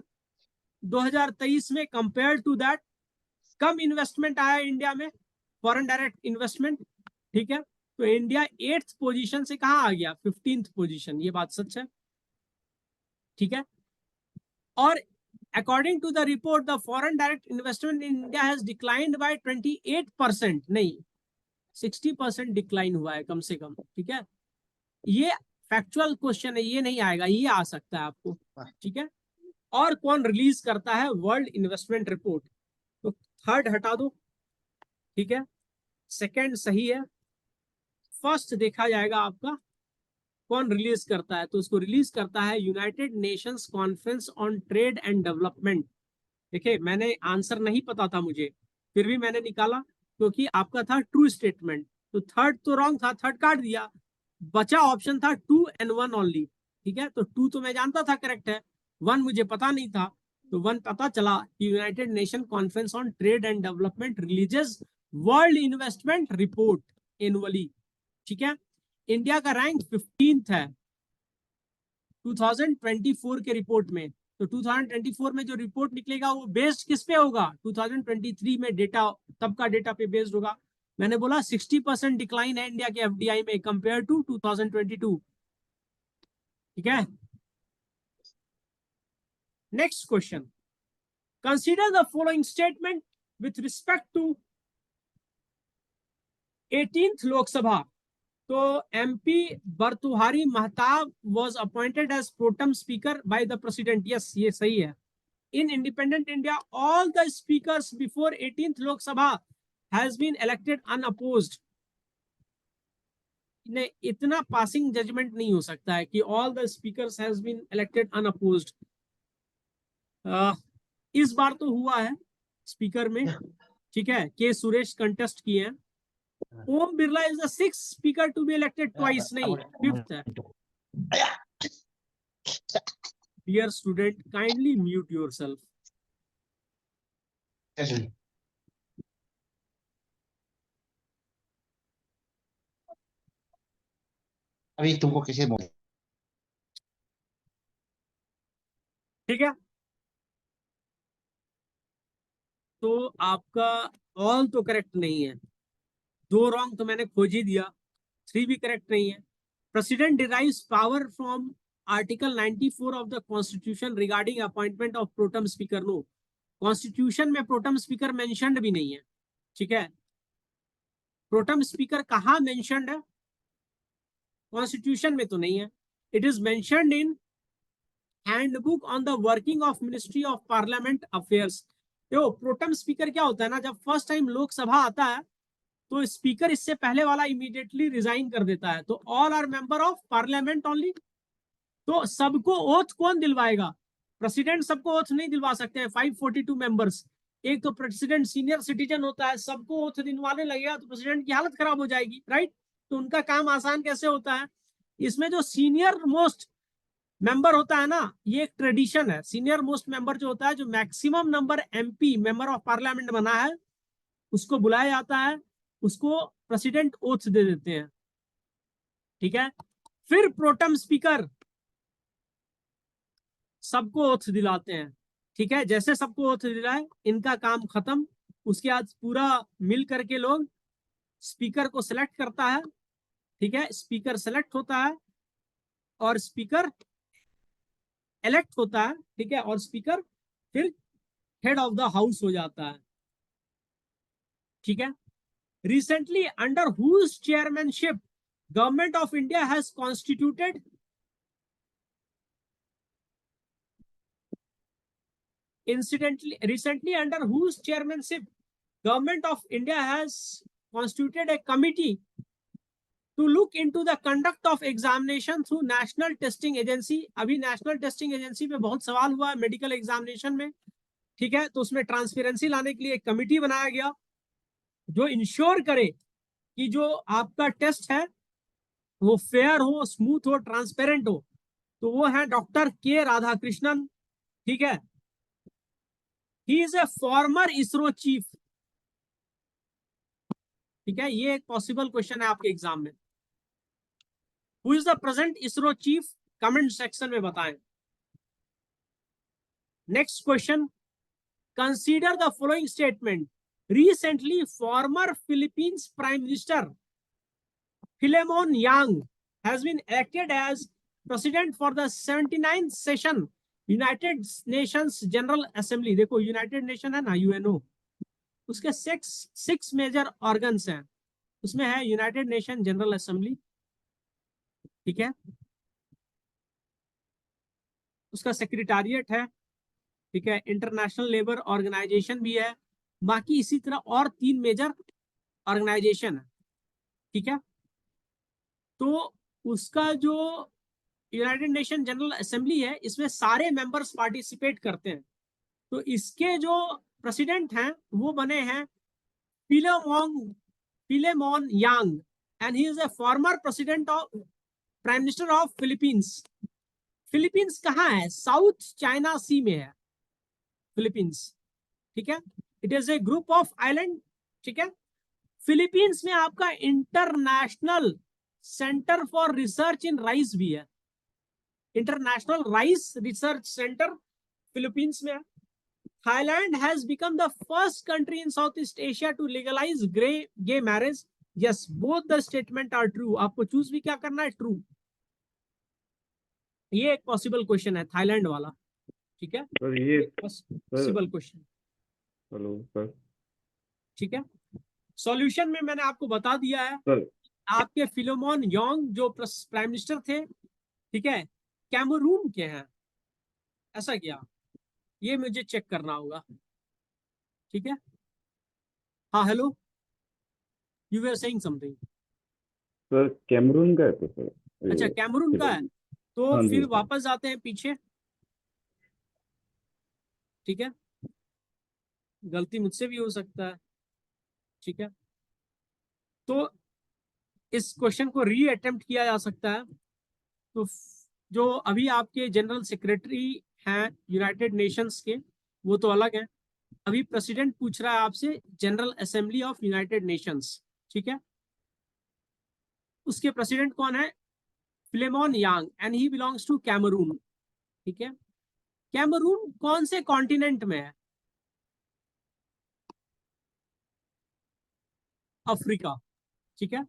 2023 में कंपेयर टू दैट कम इन्वेस्टमेंट आया इंडिया में, फॉरेन डायरेक्ट इन्वेस्टमेंट। ठीक है, तो इंडिया 8th पोजीशन से कहां आ गया? 15th पोजीशन, ये बात सच है। ठीक है, और according to the report the foreign direct investment in India has declined by 28%, नहीं 60% डिक्लाइन हुआ है कम से कम। ठीक है, ये फैक्चुअल क्वेश्चन है, ये नहीं आएगा, ये आ सकता है आपको। ठीक है, और कौन रिलीज करता है वर्ल्ड इन्वेस्टमेंट रिपोर्ट? तो थर्ड हटा दो। ठीक है, सेकंड सही है, फर्स्ट देखा जाएगा आपका कौन रिलीज करता है। तो उसको रिलीज करता है United Nations conference on trade and development. देखिए, मैंने आंसर नहीं पता था मुझे, फिर भी मैंने निकाला क्योंकि आपका था ट्रू स्टेटमेंट। तो थर्ड तो रॉन्ग था, थर्ड काट दिया, बचा ऑप्शन था 2 and 1 ओनली। ठीक है, तो 2 तो मैं जानता था करेक्ट है, 1 मुझे पता नहीं था, तो 1 पता चला कि United nation conference on trade and development releases world Investment report annually. ठीक है, इंडिया का रैंक 15th है 2024 के रिपोर्ट में। तो 2024 में जो रिपोर्ट निकलेगा वो बेस्ड किस पे होगा? 2023 में डेटा, तब का डेटा पे बेस्ड होगा। मैंने बोला 60% डिक्लाइन है इंडिया के एफडीआई में कंपेयर टू 2022। ठीक है, next question, consider the following statement with respect to 18th Lok Sabha. तो MP बर्तुहारी Mahtab was appointed as protem speaker by the president. Yes, ये सही है. In independent India, all the speakers before 18th Lok Sabha has been elected unopposed. ने इतना passing judgement नहीं हो सकता है कि all the speakers has been elected unopposed. इस बार तो हुआ है स्पीकर में, ठीक है, के सुरेश कंटेस्ट किए हैं. Om Birla is the 6th speaker to be elected twice, नहीं 5th है. Dear student, kindly mute yourself. अभी तुमको कैसे बोले? ठीक है, तो आपका ऑल तो करेक्ट नहीं है, 2 रॉन्ग तो मैंने खोज ही दिया, 3 भी करेक्ट नहीं है. President derives power from article 94 of the constitution regarding appointment of protem speaker. No, constitution में प्रोटम स्पीकर मेंशन्ड भी नहीं है. ठीक है, प्रोटम स्पीकर कहाँ मेंशन्ड है? कॉन्स्टिट्यूशन में तो नहीं है. It is mentioned in handbook on the working of ministry of parliament affairs. देखो, प्रोटम स्पीकर क्या होता है ना, जब फर्स्ट टाइम लोकसभा आता है तो स्पीकर इससे पहले वाला इमीडिएटली रिजाइन कर देता है. तो all are member of parliament only. तो सबको ओथ कौन दिलवाएगा? प्रेसिडेंट सबको ओथ नहीं दिलवा सकते हैं. 542 मेंबर्स, एक तो प्रेसिडेंट सीनियर सिटीजन होता है, सबको ओथ दिलवाने लगेगा तो प्रेसिडेंट की हालत खराब हो जाएगी, राइट? तो उनका काम आसान कैसे होता है? इसमें जो सीनियर मोस्ट मेंबर होता है ना, ये एक ट्रेडिशन है. सीनियर मोस्ट मेंबर जो होता है, जो maximum number MP member of parliament बना है, उसको बुलाया जाता है, उसको प्रेसिडेंट ओथ दे देते हैं. ठीक है, फिर प्रोटम स्पीकर सबको ओथ दिलाते हैं. ठीक है, जैसे सबको ओथ दिलाए, इनका काम खत्म. उसके बाद पूरा मिल करके लोग स्पीकर को सिलेक्ट करता है. ठीक है, स्पीकर सेलेक्ट होता है और स्पीकर इलेक्ट होता है. ठीक है, और स्पीकर फिर हेड ऑफ द हाउस हो जाता है. ठीक है, recently under whose chairmanship government of India has constituted. Recently, under whose chairmanship Government of India has constituted a committee to look into the conduct of examination through National Testing Agency. अभी national testing agency पे बहुत सवाल हुआ है medical examination में. ठीक है, तो उसमें ट्रांसपेरेंसी लाने के लिए एक कमिटी बनाया गया जो इंश्योर करे कि जो आपका टेस्ट है वो फेयर हो, स्मूथ हो, ट्रांसपेरेंट हो. तो वो है डॉक्टर के राधाकृष्णन. ठीक है, he is a farmer ISRO chief. ठीक है, ये एक पॉसिबल क्वेश्चन है आपके एग्जाम में. Who is the present ISRO chief? Comment section में बताएं. Next question, consider the following statement. Recently former Philippines prime minister Philemon Yang has been elected as president for the 79th session United Nations General Assembly. देखो, United Nation है ना, UNO, उसके 6 major organs हैं. उसमें है United nation general assembly. ठीक है, उसका सेक्रेटारिएट है. ठीक है, इंटरनेशनल लेबर ऑर्गेनाइजेशन भी है. बाकी इसी तरह और 3 मेजर ऑर्गेनाइजेशन है. ठीक है, तो उसका जो यूनाइटेड नेशन जनरल असेंबली है, इसमें सारे मेंबर्स पार्टिसिपेट करते हैं. तो इसके जो प्रेसिडेंट हैं वो बने हैं Philemon Yang, and he is a former president of prime minister of Philippines. Philippines कहाँ है? साउथ चाइना सी में है फिलीपींस. ठीक है, it is a group of island. ठीक है, फिलीपींस में आपका international centre for research in rice भी है. International rice research centre Philippines में है. Thailand has become the first country in Southeast Asia to legalize gay marriage. Yes, both the statement are true. आपको choose भी क्या करना है? True. ये एक पॉसिबल क्वेश्चन है, थाईलैंड वाला. ठीक है, ये पॉसिबल क्वेश्चन. Hello sir. ठीक है, सॉल्यूशन में मैंने आपको बता दिया है. सर आपके फिलोमोन योंग जो प्राइम मिनिस्टर थे, ठीक है, कैमरून के हैं, ऐसा क्या, ये मुझे चेक करना होगा, ठीक है। हाँ hello, you were saying something. Sir Cameroon का है तो सर अच्छा ये कैमरून का है, तो हाँ फिर जी सर। वापस जाते हैं पीछे, ठीक है, गलती मुझसे भी हो सकता है, ठीक है। तो इस क्वेश्चन को री अटेम्प्ट किया जा सकता है। तो जो अभी आपके जनरल सेक्रेटरी हैं यूनाइटेड नेशंस के, वो तो अलग हैं। अभी प्रेसिडेंट पूछ रहा है आपसे General Assembly of United Nations, ठीक है। उसके प्रेसिडेंट कौन है, Philemon Yang, and he belongs to Cameroon, ठीक है। कैमरून कौन से कॉन्टिनेंट में है, अफ्रीका, ठीक है।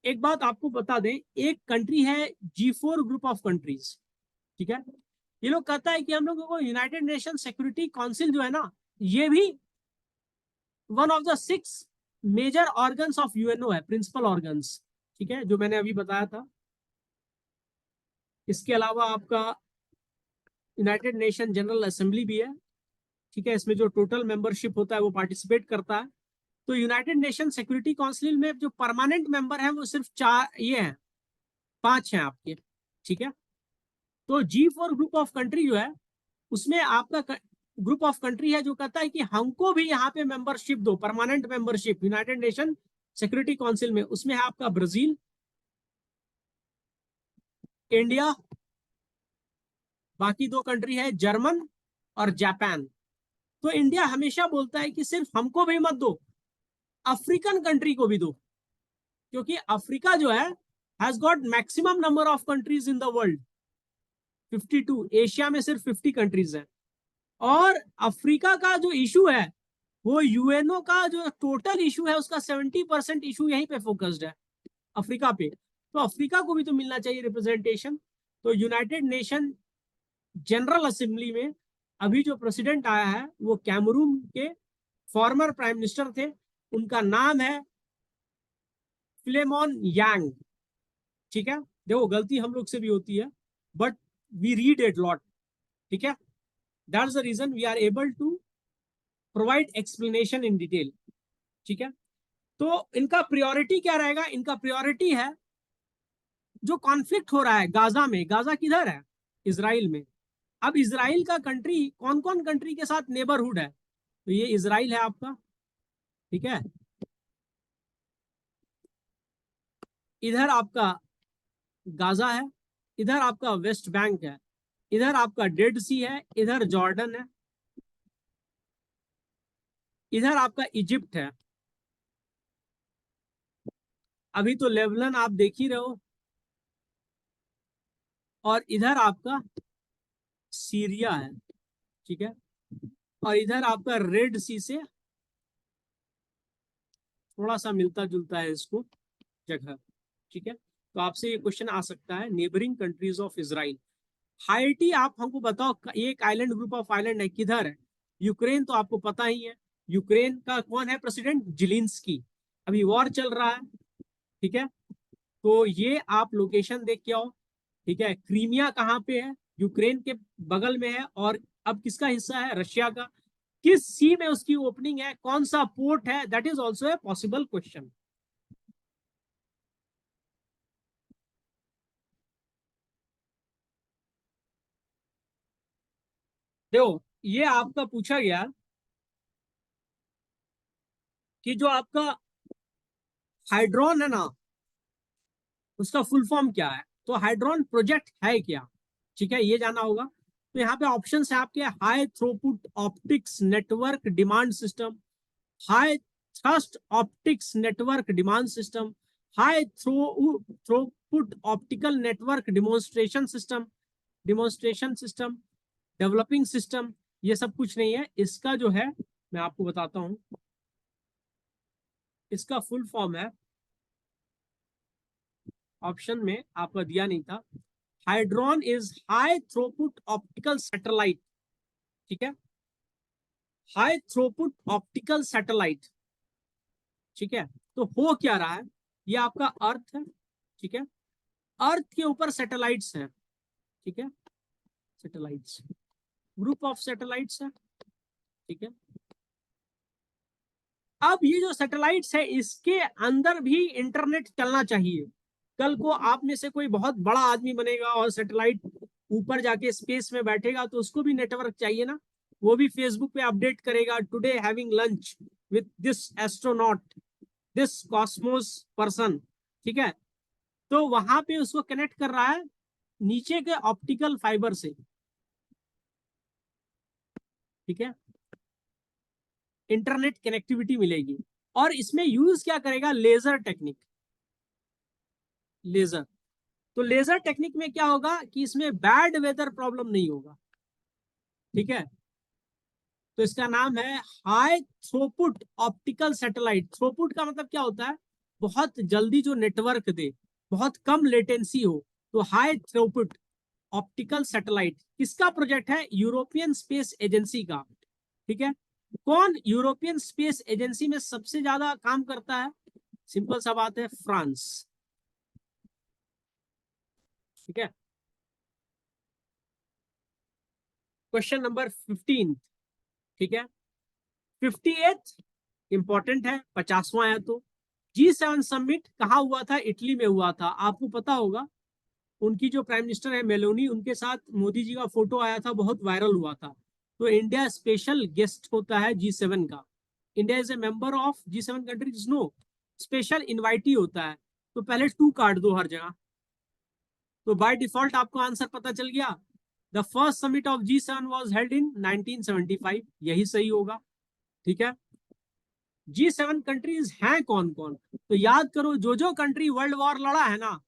एक बात आपको बता दें, एक कंट्री है G4 ग्रुप ऑफ कंट्रीज, ठीक है। ये लोग कहता है कि हम लोगों को यूनाइटेड नेशन सिक्योरिटी काउंसिल जो है ना, ये भी one of the 6 major organs of UNO है, प्रिंसिपल ऑर्गन्स, ठीक है, जो मैंने अभी बताया था। इसके अलावा आपका यूनाइटेड नेशन जनरल असेंबली भी है, ठीक है, इसमें जो टोटल मेंबरशिप होता है वो पार्टिसिपेट करता है। तो यूनाइटेड नेशन सिक्योरिटी काउंसिल में जो परमानेंट मेंबर है वो सिर्फ 4 ये हैं, 5 हैं आपके, ठीक है। तो G4 ग्रुप ऑफ कंट्री जो है, उसमें आपका ग्रुप ऑफ कंट्री है जो कहता है कि हमको भी यहाँ पे मेंबरशिप दो, permanent membership United nation security council में। उसमें है आपका ब्राजील, इंडिया, बाकी 2 कंट्री है जर्मन और जापान। तो इंडिया हमेशा बोलता है कि सिर्फ हमको भी मत दो, अफ्रीकन कंट्री को भी दो, क्योंकि अफ्रीका जो है has got maximum number of countries in the world, 52। Asia में सिर्फ 50 कंट्रीज हैं। और अफ्रीका का जो इशू है, वो यूएनओ का जो टोटल इशू है उसका 70% इशू यहीं पे फोकस्ड है, अफ्रीका पे। तो अफ्रीका को भी तो मिलना चाहिए रिप्रेजेंटेशन। तो यूनाइटेड नेशन जनरल असेंबली में अभी जो प्रेसिडेंट आया है वो कैमरून के फॉर्मर प्राइम मिनिस्टर थे, उनका नाम है फिलेमोन यांग, ठीक है। देखो गलती हम लोग से भी होती है, but we read it lot, ठीक है। That's the reason we are able to provide explanation in detail, ठीक है। तो इनका प्रायोरिटी क्या रहेगा, इनका प्रायोरिटी है जो कॉन्फ्लिक्ट हो रहा है गाजा में। गाजा किधर है, इसराइल में। अब इसराइल का कंट्री कौन कौन कंट्री के साथ नेबरहुड है, तो ये इसराइल है आपका, ठीक है। इधर आपका गाजा है, इधर आपका वेस्ट बैंक है, इधर आपका डेड सी है, इधर जॉर्डन है, इधर आपका इजिप्ट है। अभी तो लेबनान आप देख ही रहे हो, और इधर आपका सीरिया है, ठीक है। और इधर आपका रेड सी से थोड़ा सा मिलता जुलता है इसको जगह, ठीक है। तो आपसे ये क्वेश्चन आ सकता है, neighbouring countries of Israel. High tea आप हमको बताओ, ये एक आइलैंड ग्रुप ऑफ आइलैंड है, किधर है। यूक्रेन तो आपको पता ही है, यूक्रेन का कौन है प्रेसिडेंट, जिलिंस्की। अभी वॉर चल रहा है, ठीक है। तो ये आप लोकेशन देख के आओ, ठीक है। क्रीमिया कहाँ पे है, यूक्रेन के बगल में है, और अब किसका हिस्सा है, रशिया का। किस सी में उसकी ओपनिंग है, कौन सा पोर्ट है, that is also a possible question. देखो ये आपका पूछा गया कि जो आपका हाइड्रोन है ना, उसका फुल फॉर्म क्या है। तो हाइड्रोन प्रोजेक्ट है क्या, ठीक है, ये जाना होगा। तो यहाँ पे ऑप्शन है आपके, high throughput optics network demand system, high thrust optics network demand system, high throughput optical network demonstration system, developing system. ये सब कुछ नहीं है, इसका जो है मैं आपको बताता हूं, इसका फुल फॉर्म है, ऑप्शन में आपका दिया नहीं था। Hydron is high throughput optical satellite, ठीक है, हाई थ्रोपुट ऑप्टिकल सैटेलाइट, ठीक है। तो हो क्या रहा है, ये आपका अर्थ है, ठीक है। अर्थ के ऊपर सैटेलाइट्स हैं, ठीक है, सैटेलाइट्स, ग्रुप ऑफ सैटेलाइट्स है, ठीक है। अब ये जो सैटेलाइट्स है इसके अंदर भी इंटरनेट चलना चाहिए। कल को आप में से कोई बहुत बड़ा आदमी बनेगा और सैटेलाइट ऊपर जाके स्पेस में बैठेगा तो उसको भी नेटवर्क चाहिए ना, वो भी फेसबुक पे अपडेट करेगा, today having lunch with this astronaut, this Cosmos person, ठीक है। तो वहां पे उसको कनेक्ट कर रहा है नीचे के ऑप्टिकल फाइबर से, ठीक है, इंटरनेट कनेक्टिविटी मिलेगी। और इसमें यूज क्या करेगा, लेजर टेक्निक, लेजर। तो लेजर टेक्निक में क्या होगा कि इसमें बैड वेदर प्रॉब्लम नहीं होगा, ठीक है। तो इसका नाम है high throughput optical satellite. Throughput का मतलब क्या होता है, बहुत जल्दी जो नेटवर्क दे, बहुत कम लेटेंसी हो, तो हाई थ्रोपुट ऑप्टिकल सैटेलाइट। किसका प्रोजेक्ट है, यूरोपियन स्पेस एजेंसी का, ठीक है। कौन यूरोपियन स्पेस एजेंसी में सबसे ज्यादा काम करता है, सिंपल सा बात है, फ्रांस, ठीक है। क्वेश्चन नंबर 15, ठीक है। 58 इंपॉर्टेंट है, 50वां है। तो G7 समिट कहाँ हुआ था, इटली में हुआ था, आपको पता होगा। उनकी जो प्राइम मिनिस्टर है मेलोनी, उनके साथ मोदी जी का फोटो आया था, बहुत वायरल हुआ था। तो इंडिया स्पेशल गेस्ट होता है G7 का। India is a member of G7 countries, no, special invitee होता है। तो पहले 2 काट दो हर जगह, तो बाय डिफॉल्ट आपको आंसर पता चल गया। The first summit of G7 was held in 1975, यही सही होगा, ठीक है। G7 कंट्रीज हैं कौन कौन, तो याद करो, जो कंट्री वर्ल्ड वॉर लड़ा है ना,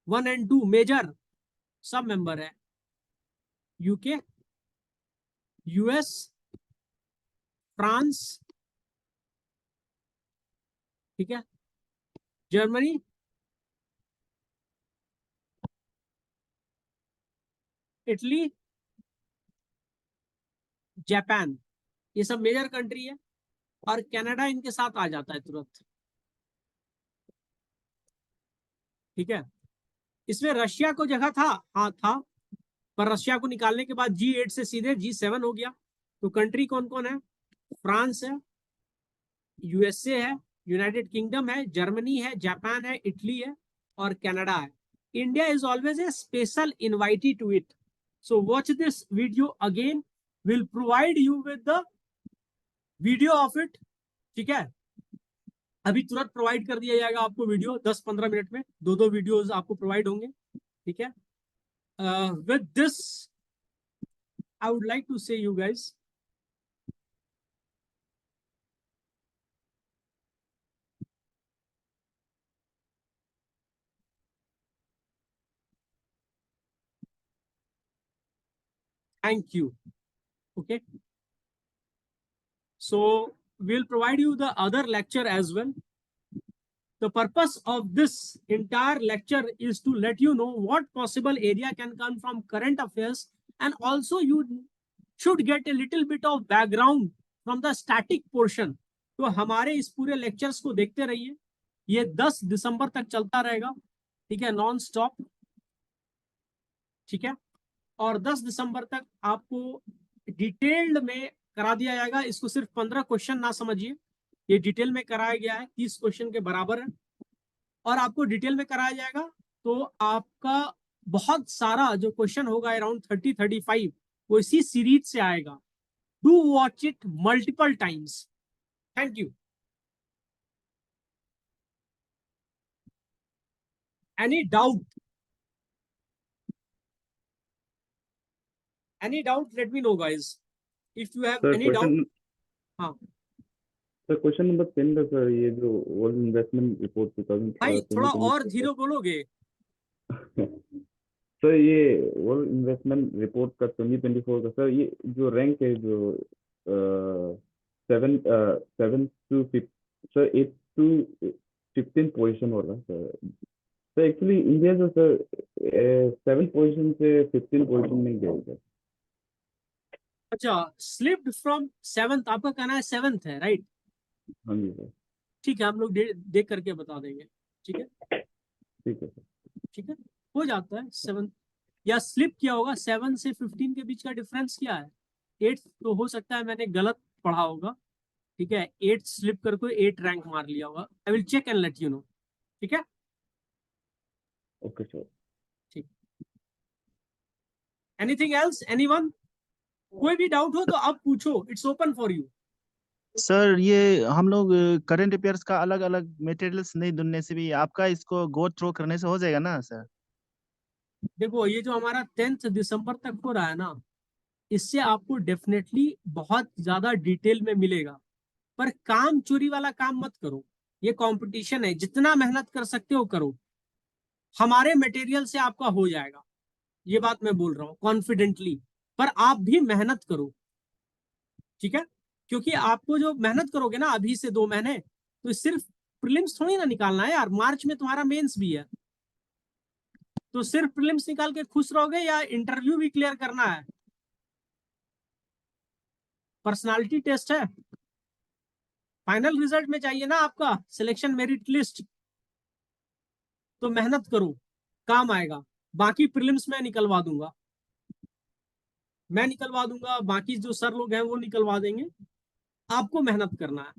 1 और 2 मेजर, सब मेंबर है। यूके, यूएस, फ्रांस, ठीक है, जर्मनी, इटली, जापान, ये सब मेजर कंट्री है। और कनाडा इनके साथ आ जाता है तुरंत, ठीक है। इसमें रशिया को जगह था, हाँ था, पर रशिया को निकालने के बाद G8 से सीधे G7 हो गया। तो कंट्री कौन कौन है, फ्रांस है, यूएसए है, यूनाइटेड किंगडम है, जर्मनी है, जापान है, इटली है और कनाडा है। India is always a special invitee to it. So watch this video again, will provide you with the video of it, ठीक है। अभी तुरंत प्रोवाइड कर दिया जाएगा आपको वीडियो, 10-15 मिनट में 2 वीडियोस आपको प्रोवाइड होंगे, ठीक है। With this I would like to say you guys, thank you, okay. So we'll provide you the other lecture as well. The purpose of this entire lecture is to let you know what possible area can come from current affairs, and also you should get a little bit of background from the static portion. तो हमारे इस पूरे lectures को देखते रहिए, ये 10 दिसंबर तक चलता रहेगा, ठीक है, नॉन स्टॉप, ठीक है। और 10 दिसंबर तक आपको डिटेल्ड में करा दिया जाएगा। इसको सिर्फ 15 क्वेश्चन ना समझिए, ये डिटेल में कराया गया है, 30 क्वेश्चन के बराबर है, और आपको डिटेल में कराया जाएगा। तो आपका बहुत सारा जो क्वेश्चन होगा, अराउंड 30-35, वो इसी सीरीज से आएगा। Do watch it multiple times. Thank you. Any doubt, any doubt, let me know guys, if you have sir any doubt. हाँ सर, क्वेश्चन नंबर 10 का सर, ये जो वर्ल्ड इन्वेस्टमेंट रिपोर्ट भाई, थोड़ा और 2024 धीरे बोलोगे। सर, ये वर्ल्ड इन्वेस्टमेंट रिपोर्ट का 2024 का सर, ये जो रैंक है, जो 7 टू 5, सर 8 टू 15 पोजीशन हो रहा है सर। सर एक्चुअली इंडिया जो सर 7 पोजीशन से 15 पोजीशन में गया सर। अच्छा, स्लिप्ड फ्रॉम 7th, आपका कहना है 7th है, राइट। हाँ जी सर। ठीक है, हम लोग देख करके बता देंगे। ठीक है, ठीक है सर। ठीक है, हो जाता है 7, या स्लिप किया होगा 7 से 15 के बीच का डिफरेंस क्या है, 8 तो हो सकता है मैंने गलत पढ़ा होगा, ठीक है, 8 स्लिप करके 8 रैंक मार लिया होगा, I will check and let you know, ठीक है, ओके सर। ठीक। एनीथिंग एल्स, एनीवन, कोई भी डाउट हो तो आप पूछो, it's open for you. Sir ये हम लोग करंट अफेयर्स का अलग अलग मटेरियल्स नहीं ढूंढने से भी आपका इसको गो थ्रू करने से हो जाएगा ना सर? देखो ये जो हमारा 10 दिसंबर तक हो रहा है ना, इससे आपको डेफिनेटली बहुत ज्यादा डिटेल में मिलेगा, पर काम चोरी वाला काम मत करो, ये कंपटीशन है, जितना मेहनत कर सकते हो करो, हमारे मटेरियल से आपका हो जाएगा, ये बात मैं बोल रहा हूँ कॉन्फिडेंटली, पर आप भी मेहनत करो, ठीक है, क्योंकि आपको जो मेहनत करोगे ना अभी से 2 महीने, तो सिर्फ प्रीलिम्स थोड़ी ना निकालना है यार, मार्च में तुम्हारा मेंस भी है, तो सिर्फ प्रीलिम्स निकाल के खुश रहोगे या इंटरव्यू भी क्लियर करना है, पर्सनालिटी टेस्ट है, फाइनल रिजल्ट में चाहिए ना आपका सिलेक्शन मेरिट लिस्ट, तो मेहनत करो, काम आएगा, बाकी प्रीलिम्स में निकलवा दूंगा, मैं निकलवा दूंगा, बाकी जो सर लोग हैं वो निकलवा देंगे, आपको मेहनत करना है,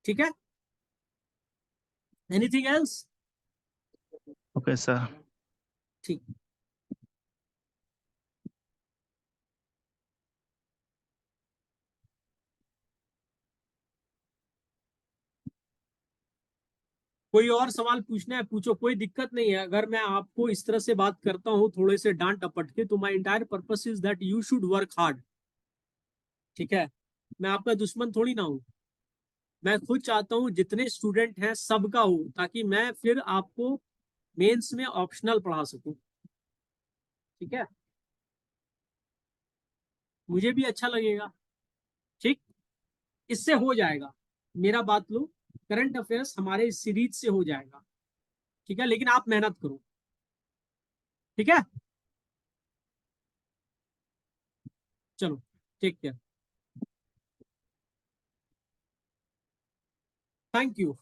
ठीक है, एनीथिंग एल्स, ओके सर। ठीक। कोई और सवाल पूछना है पूछो, कोई दिक्कत नहीं है, अगर मैं आपको इस तरह से बात करता हूँ थोड़े से डांट डपट के, तो my entire purpose is that you should work hard, ठीक है, मैं आपका दुश्मन थोड़ी ना हूँ, मैं खुद चाहता हूँ जितने स्टूडेंट हैं सबका हो, ताकि मैं फिर आपको मेंस में ऑप्शनल पढ़ा सकूं, ठीक है, मुझे भी अच्छा लगेगा, ठीक, इससे हो जाएगा, मेरा बात लो, करंट अफेयर्स हमारे इस सीरीज से हो जाएगा, ठीक है, लेकिन आप मेहनत करो, ठीक है, चलो, टेक केयर, थैंक यू।